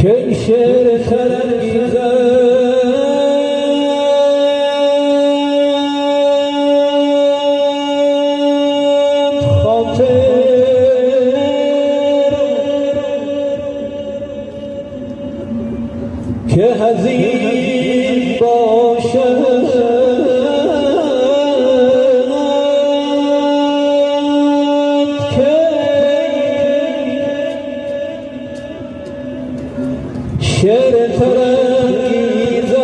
که شعر ترنگیزد خاطر که حزین باشد شعر ترنگیزد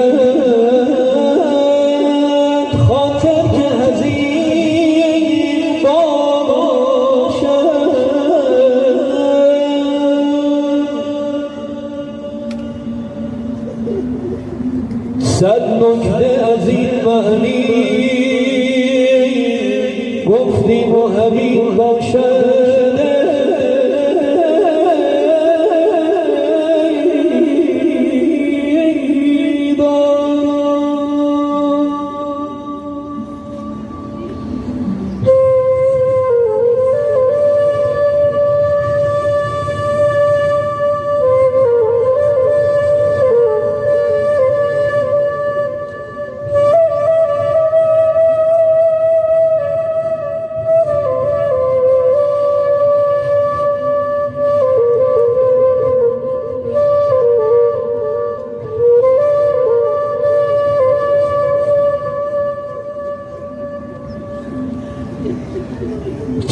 خاطر که حزین باشد صد نکته از این معنی گفتیم و همین باشد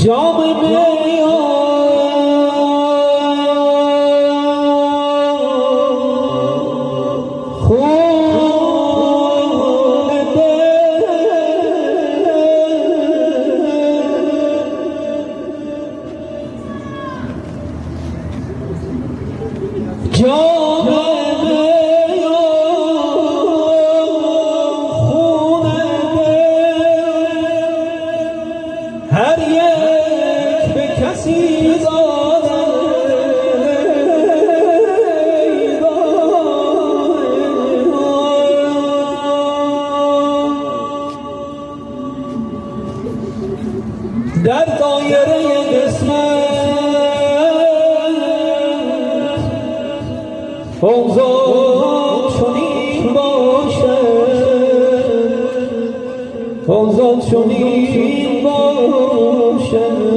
جام خون جام هر یک به کسی داده در دایره قسمت اوضاع چنین باشد اوضاع چنین باشد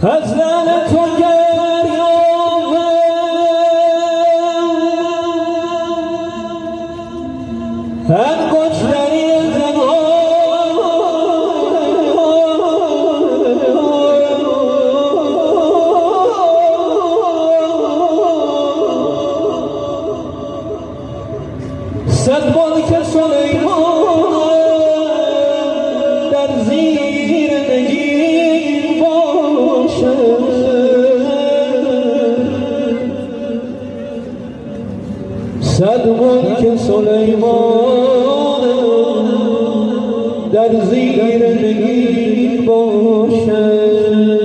از لعنت و گریان انگشتری زنها صد ملک سلیمان در زیر نگین صد ملک سلیمان در زیر نگین باشد